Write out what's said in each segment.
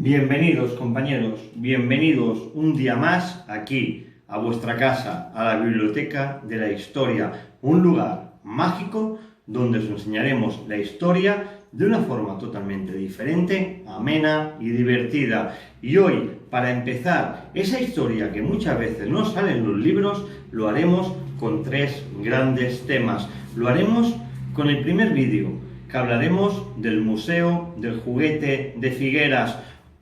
Bienvenidos compañeros, bienvenidos un día más aquí, a vuestra casa, a la Biblioteca de la Historia, un lugar mágico donde os enseñaremos la historia de una forma totalmente diferente, amena y divertida. Y hoy, para empezar esa historia que muchas veces no sale en los libros, lo haremos con tres grandes temas. Lo haremos con el primer vídeo, que hablaremos del Museo del Juguete de Figueras,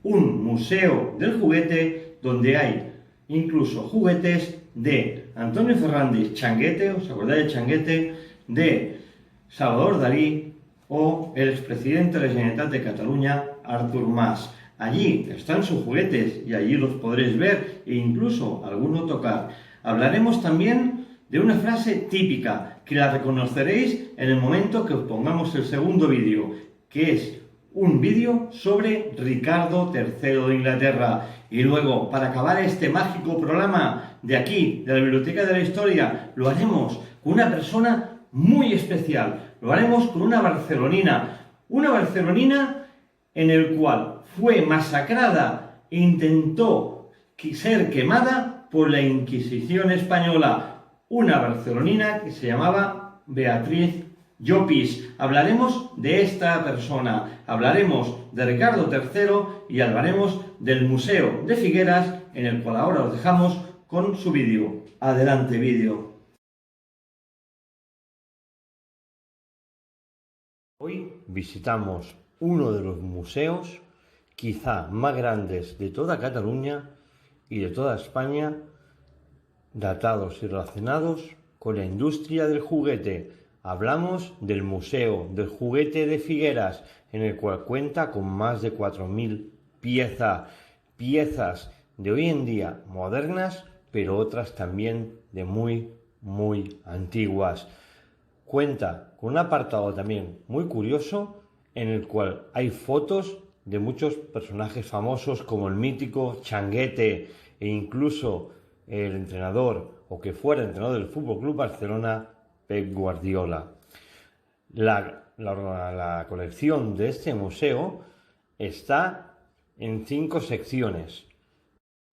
un museo del juguete donde hay incluso juguetes de Antonio Fernández Changuete, ¿os acordáis de Changuete?, de Salvador Dalí o el expresidente de la Generalitat de Cataluña, Artur Mas. Allí están sus juguetes y allí los podréis ver e incluso alguno tocar. Hablaremos también de una frase típica que la reconoceréis en el momento que os pongamos el segundo vídeo, que es un vídeo sobre Ricardo III de Inglaterra. Y luego, para acabar este mágico programa de aquí, de la Biblioteca de la Historia, lo haremos con una persona muy especial. Lo haremos con una barcelonina en el cual fue masacrada e intentó ser quemada por la Inquisición española. Una barcelonina que se llamaba Beatriz Llopis. Hablaremos de esta persona, hablaremos de Ricardo III y hablaremos del Museo de Figueras, en el cual ahora os dejamos con su vídeo. Adelante vídeo. Hoy visitamos uno de los museos quizá más grandes de toda Cataluña y de toda España, datados y relacionados con la industria del juguete. Hablamos del Museo del Juguete de Figueras, en el cual cuenta con más de 4.000 piezas de hoy en día modernas, pero otras también de muy antiguas. Cuenta con un apartado también muy curioso, en el cual hay fotos de muchos personajes famosos como el mítico Changuete e incluso el entrenador o que fuera entrenador del Fútbol Club Barcelona, Pep Guardiola. La colección de este museo está en 5 secciones,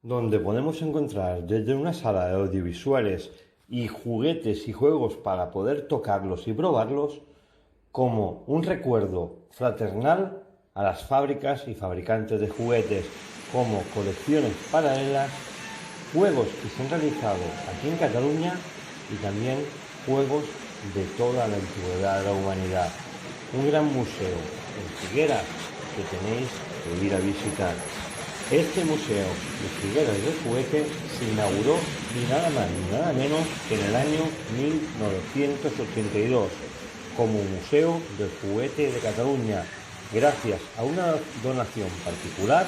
donde podemos encontrar desde una sala de audiovisuales y juguetes y juegos para poder tocarlos y probarlos, como un recuerdo fraternal a las fábricas y fabricantes de juguetes, como colecciones paralelas, juegos que se han realizado aquí en Cataluña y también juegos de toda la antigüedad de la humanidad. Un gran museo en Figueras que tenéis que ir a visitar. Este museo de Figueras del Juguete se inauguró ni nada más ni nada menos que en el año 1982 como Museo del Juguete de Cataluña, gracias a una donación particular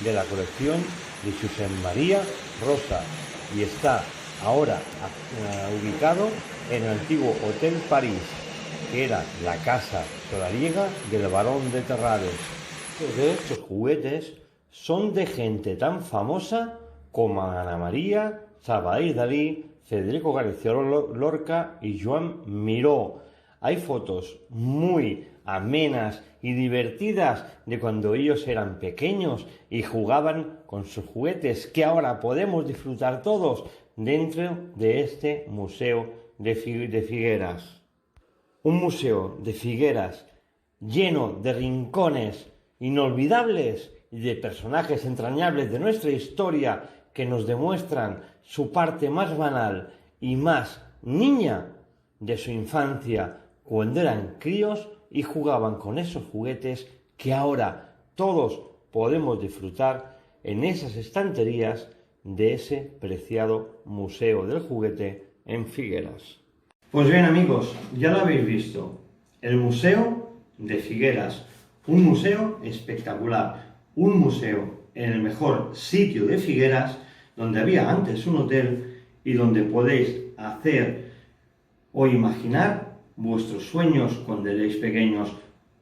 de la colección de Josep María Rosa, y está ahora ubicado en el antiguo Hotel París, que era la casa solariega del barón de Terrades. De estos juguetes son de gente tan famosa como Ana María, Salvador Dalí, Federico García Lorca y Joan Miró. Hay fotos muy amenas y divertidas de cuando ellos eran pequeños y jugaban con sus juguetes, que ahora podemos disfrutar todos dentro de este Museo de Figueras. Un museo de Figueras lleno de rincones inolvidables y de personajes entrañables de nuestra historia que nos demuestran su parte más banal y más niña de su infancia, cuando eran críos y jugaban con esos juguetes que ahora todos podemos disfrutar en esas estanterías de ese preciado Museo del Juguete en Figueras. Pues bien amigos, ya lo habéis visto, el Museo de Figueras, un museo espectacular, un museo en el mejor sitio de Figueras, donde había antes un hotel y donde podéis hacer o imaginar vuestros sueños cuando erais pequeños,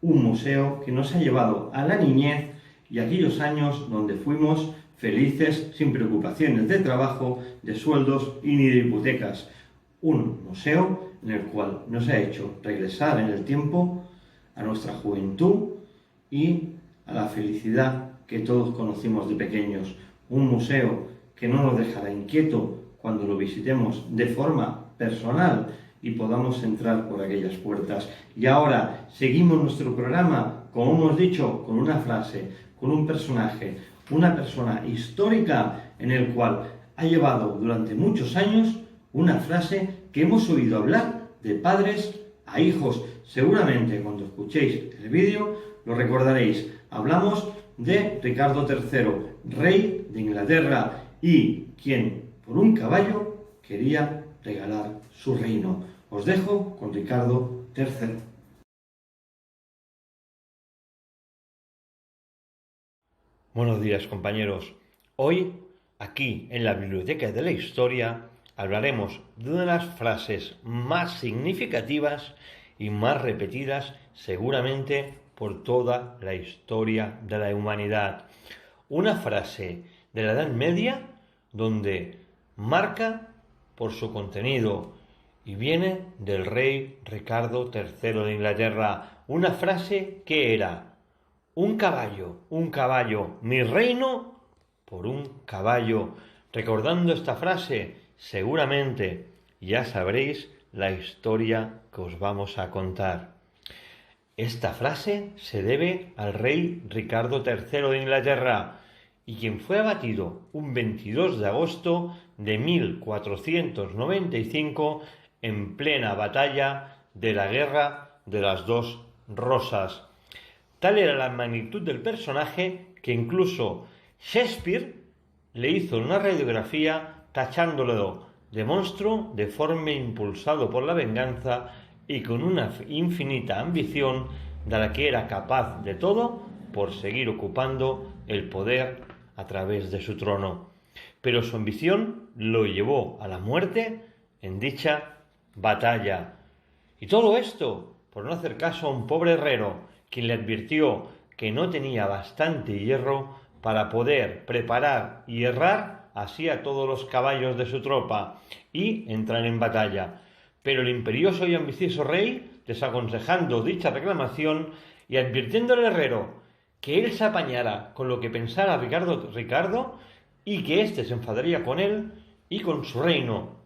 un museo que nos ha llevado a la niñez y aquellos años donde fuimos felices sin preocupaciones de trabajo, de sueldos y ni de hipotecas. Un museo en el cual nos ha hecho regresar en el tiempo a nuestra juventud y a la felicidad que todos conocimos de pequeños, un museo que no nos dejará inquieto cuando lo visitemos de forma personal y podamos entrar por aquellas puertas. Y ahora seguimos nuestro programa, como hemos dicho, con una frase, con un personaje, una persona histórica en el cual ha llevado durante muchos años una frase que hemos oído hablar de padres a hijos. Seguramente cuando escuchéis el vídeo lo recordaréis. Hablamos de Ricardo III, rey de Inglaterra, y quien por un caballo quería regalar su reino. Os dejo con Ricardo III. Buenos días, compañeros. Hoy, aquí en la Biblioteca de la Historia, hablaremos de una de las frases más significativas y más repetidas seguramente por toda la historia de la humanidad. Una frase de la Edad Media donde marca por su contenido y viene del rey Ricardo III de Inglaterra. Una frase que era: un caballo, mi reino por un caballo. Recordando esta frase, seguramente ya sabréis la historia que os vamos a contar. Esta frase se debe al rey Ricardo III de Inglaterra, y quien fue abatido un 22 de agosto de 1495 en plena batalla de la Guerra de las Dos Rosas. Tal era la magnitud del personaje que incluso Shakespeare le hizo una radiografía tachándolo de monstruo, deforme, impulsado por la venganza y con una infinita ambición de la que era capaz de todo por seguir ocupando el poder a través de su trono. Pero su ambición lo llevó a la muerte en dicha batalla. Y todo esto por no hacer caso a un pobre herrero, quien le advirtió que no tenía bastante hierro para poder preparar y herrar así a todos los caballos de su tropa y entrar en batalla. Pero el imperioso y ambicioso rey, desaconsejando dicha reclamación y advirtiendo al herrero que él se apañara con lo que pensara Ricardo y que éste se enfadaría con él y con su reino.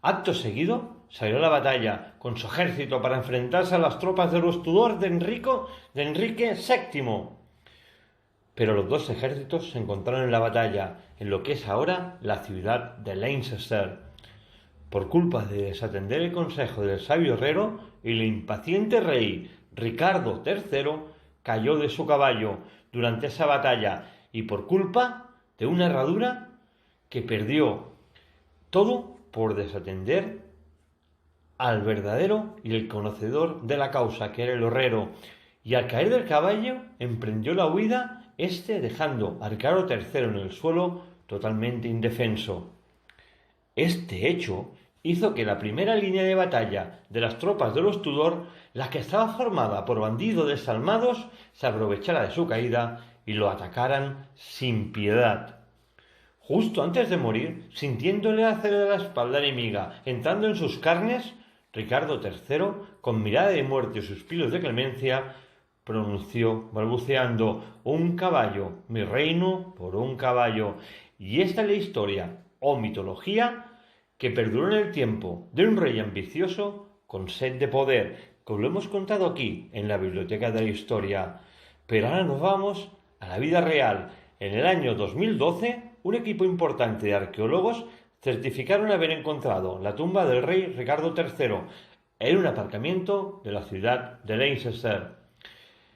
Acto seguido salió a la batalla con su ejército para enfrentarse a las tropas de los Tudor de Enrique VII. Pero los dos ejércitos se encontraron en la batalla, en lo que es ahora la ciudad de Leicester. Por culpa de desatender el consejo del sabio herrero, el impaciente rey Ricardo III cayó de su caballo durante esa batalla y por culpa de una herradura que perdió todo por desatender al verdadero y el conocedor de la causa, que era el herrero, y al caer del caballo emprendió la huida, dejando a Ricardo III en el suelo totalmente indefenso. Este hecho hizo que la primera línea de batalla de las tropas de los Tudor, la que estaba formada por bandidos desalmados, se aprovechara de su caída y lo atacaran sin piedad. Justo antes de morir, sintiéndole hacer de la espalda enemiga, entrando en sus carnes, Ricardo III, con mirada de muerte y suspiros de clemencia, pronunció, balbuceando: un caballo, mi reino por un caballo. Y esta es la historia, o mitología, que perduró en el tiempo de un rey ambicioso con sed de poder, como lo hemos contado aquí en la Biblioteca de la Historia. Pero ahora nos vamos a la vida real. En el año 2012, un equipo importante de arqueólogos certificaron haber encontrado la tumba del rey Ricardo III en un aparcamiento de la ciudad de Leicester.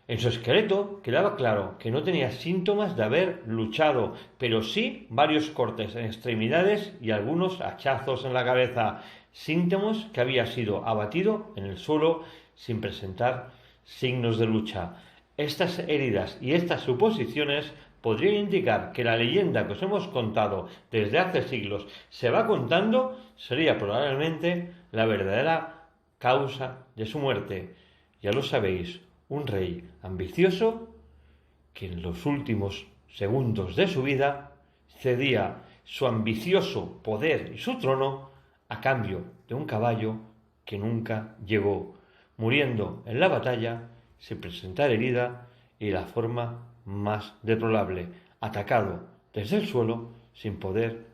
En su esqueleto quedaba claro que no tenía síntomas de haber luchado, pero sí varios cortes en extremidades y algunos hachazos en la cabeza, síntomas que había sido abatido en el suelo sin presentar signos de lucha. Estas heridas y estas suposiciones podrían indicar que la leyenda que os hemos contado desde hace siglos se va contando sería probablemente la verdadera causa de su muerte. Ya lo sabéis, un rey ambicioso que en los últimos segundos de su vida cedía su ambicioso poder y su trono a cambio de un caballo que nunca llegó, muriendo en la batalla sin presentar herida y de la forma más deplorable, atacado desde el suelo sin poder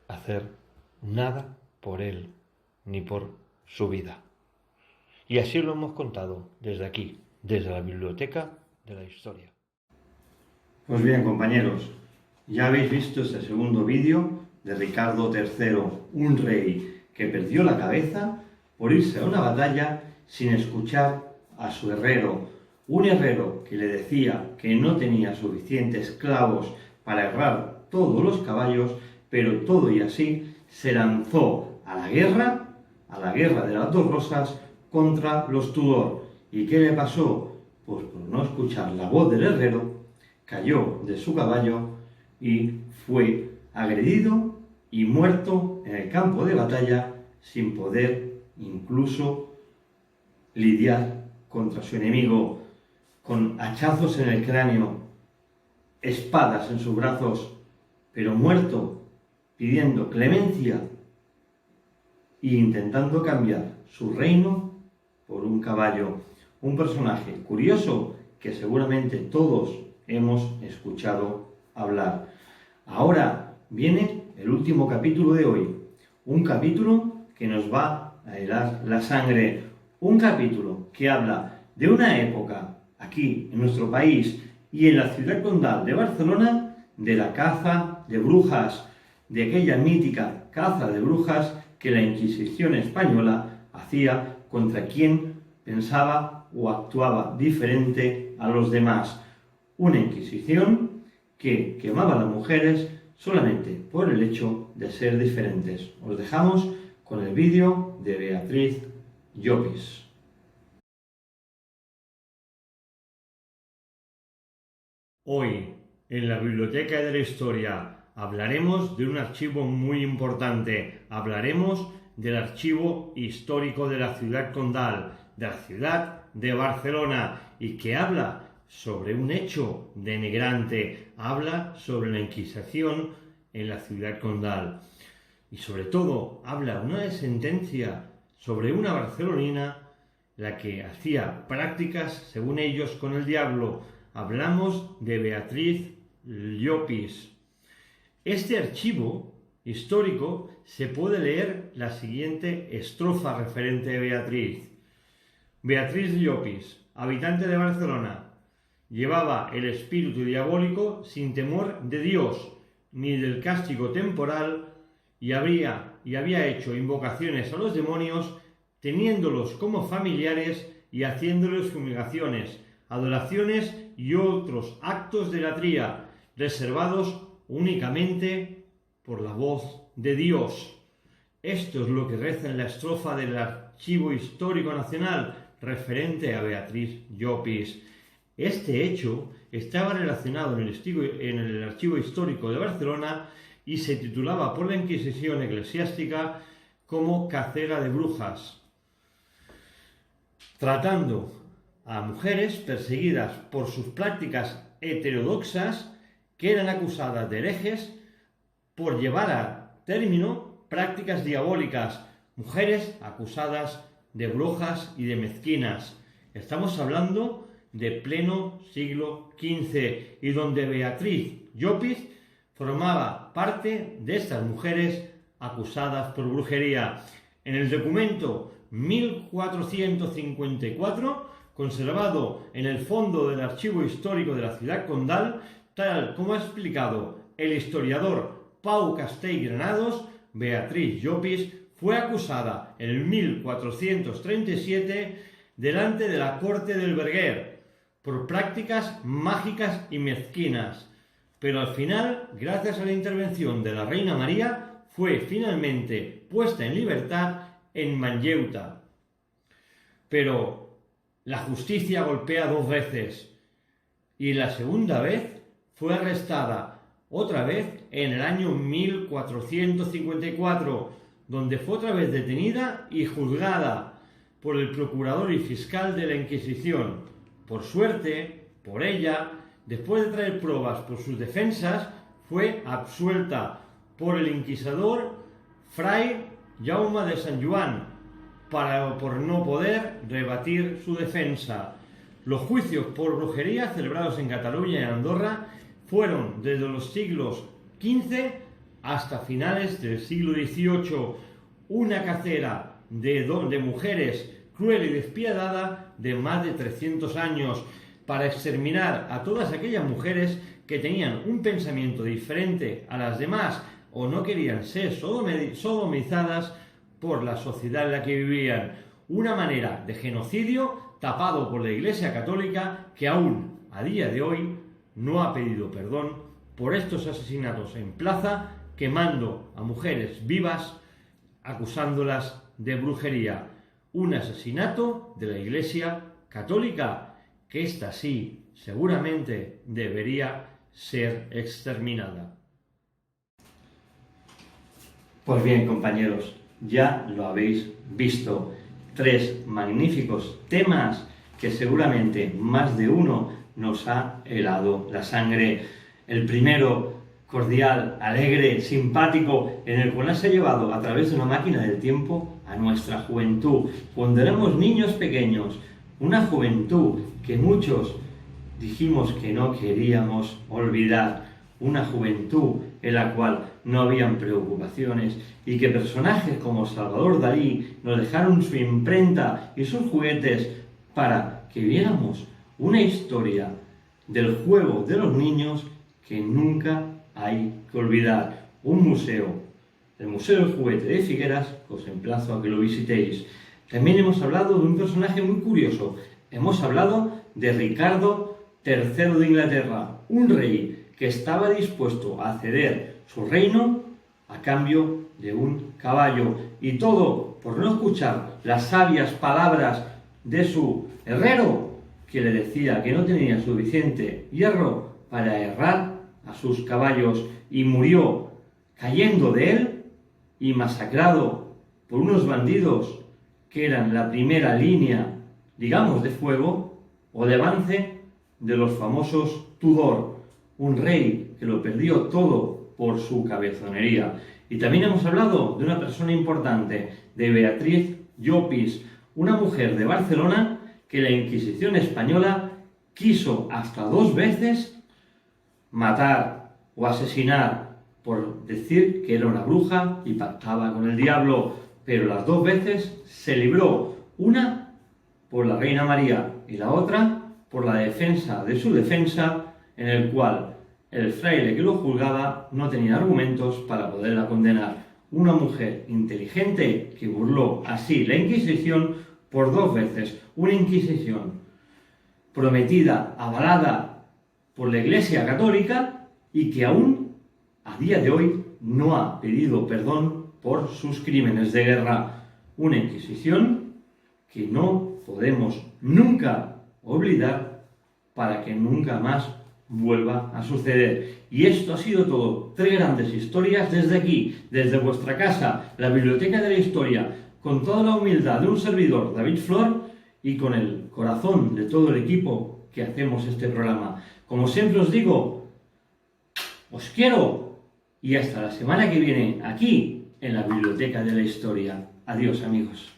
hacer nada por él ni por su vida. Y así lo hemos contado desde aquí, desde la Biblioteca de la Historia. Pues bien, compañeros, ya habéis visto este segundo vídeo de Ricardo III, un rey que perdió la cabeza por irse a una batalla sin escuchar a su herrero, un herrero que le decía que no tenía suficientes clavos para herrar todos los caballos, pero todo y así se lanzó a la guerra de las dos rosas contra los Tudor. ¿Y qué le pasó? Pues por no escuchar la voz del herrero, cayó de su caballo y fue agredido y muerto en el campo de batalla sin poder incluso lidiar contra su enemigo, con hachazos en el cráneo, espadas en sus brazos, pero muerto, pidiendo clemencia e intentando cambiar su reino por un caballo. Un personaje curioso que seguramente todos hemos escuchado hablar. Ahora viene el último capítulo de hoy, un capítulo que nos va a helar la sangre, un capítulo que habla de una época aquí en nuestro país y en la ciudad condal de Barcelona, de la caza de brujas, de aquella mítica caza de brujas que la Inquisición española hacía contra quien pensaba o actuaba diferente a los demás. Una Inquisición que quemaba a las mujeres solamente por el hecho de ser diferentes. Os dejamos con el vídeo de Beatriz Llopis. Hoy, en la Biblioteca de la Historia, hablaremos de un archivo muy importante. Hablaremos del archivo histórico de la ciudad condal, de la ciudad de Barcelona, y que habla sobre un hecho denigrante, habla sobre la Inquisición en la ciudad condal. Y sobre todo, habla una sentencia sobre una barcelonina, la que hacía prácticas, según ellos, con el diablo. Hablamos de Beatriz Llopis. Este archivo histórico se puede leer la siguiente estrofa referente a Beatriz. Beatriz Llopis, habitante de Barcelona, llevaba el espíritu diabólico sin temor de Dios ni del castigo temporal y había hecho invocaciones a los demonios, teniéndolos como familiares y haciéndoles fumigaciones, adoraciones y otros actos de latría, reservados únicamente por la voz de Dios. Esto es lo que reza en la estrofa del Archivo Histórico Nacional referente a Beatriz Llopis. Este hecho estaba relacionado en el Archivo Histórico de Barcelona y se titulaba por la Inquisición eclesiástica como cacera de brujas, tratando a mujeres perseguidas por sus prácticas heterodoxas que eran acusadas de herejes por llevar a término prácticas diabólicas, mujeres acusadas de brujas y de mezquinas. Estamos hablando de pleno siglo XV y donde Beatriz Llopis formaba parte de estas mujeres acusadas por brujería. En el documento 1454, conservado en el fondo del Archivo Histórico de la ciudad condal, tal como ha explicado el historiador Pau Castell Granados, Beatriz Llopis fue acusada en 1437 delante de la corte del Verguer por prácticas mágicas y mezquinas, pero al final, gracias a la intervención de la reina María, fue finalmente puesta en libertad en Manlleuta. Pero la justicia golpea dos veces y la segunda vez fue arrestada otra vez en el año 1454, donde fue otra vez detenida y juzgada por el procurador y fiscal de la Inquisición. Por suerte, por ella, después de traer pruebas por sus defensas, fue absuelta por el inquisidor Fray Jaume de Sant Joan por no poder rebatir su defensa. Los juicios por brujería celebrados en Cataluña y Andorra fueron desde los siglos XV hasta finales del siglo XVIII, una cacera de mujeres cruel y despiadada de más de 300 años para exterminar a todas aquellas mujeres que tenían un pensamiento diferente a las demás o no querían ser sodomizadas por la sociedad en la que vivían. Una manera de genocidio tapado por la Iglesia Católica que aún a día de hoy no ha pedido perdón por estos asesinatos en plaza, quemando a mujeres vivas, acusándolas de brujería. Un asesinato de la Iglesia Católica, que esta sí seguramente debería ser exterminada. Pues bien, compañeros, ya lo habéis visto. 3 magníficos temas que seguramente más de uno nos ha helado la sangre. El primero, cordial, alegre, simpático, en el cual nos ha llevado a través de una máquina del tiempo a nuestra juventud. Cuando éramos niños pequeños, una juventud que muchos dijimos que no queríamos olvidar. Una juventud en la cual no habían preocupaciones y que personajes como Salvador Dalí nos dejaron su imprenta y sus juguetes para que viéramos una historia del juego de los niños que nunca hay que olvidar. Un museo, el Museo del Juguete de Figueras, que os emplazo a que lo visitéis. También hemos hablado de un personaje muy curioso. Hemos hablado de Ricardo III de Inglaterra, un rey que estaba dispuesto a ceder su reino a cambio de un caballo, y todo por no escuchar las sabias palabras de su herrero, que le decía que no tenía suficiente hierro para herrar a sus caballos, y murió cayendo de él y masacrado por unos bandidos que eran la primera línea, digamos, de fuego o de avance de los famosos Tudor. Un rey que lo perdió todo por su cabezonería. Y también hemos hablado de una persona importante, de Beatriz Llopis, una mujer de Barcelona que la Inquisición española quiso hasta 2 veces matar o asesinar por decir que era una bruja y pactaba con el diablo, pero las 2 veces se libró, una por la Reina María y la otra por la defensa de su defensa, en el cual el fraile que lo juzgaba no tenía argumentos para poderla condenar. Una mujer inteligente que burló así la Inquisición por 2 veces. Una Inquisición prometida, avalada por la Iglesia Católica y que aún a día de hoy no ha pedido perdón por sus crímenes de guerra. Una Inquisición que no podemos nunca olvidar para que nunca más vuelva a suceder. Y esto ha sido todo. 3 grandes historias desde aquí, desde vuestra casa, la Biblioteca de la Historia, con toda la humildad de un servidor, David Flor, y con el corazón de todo el equipo que hacemos este programa. Como siempre os digo, os quiero, y hasta la semana que viene aquí en la Biblioteca de la Historia. Adiós, amigos.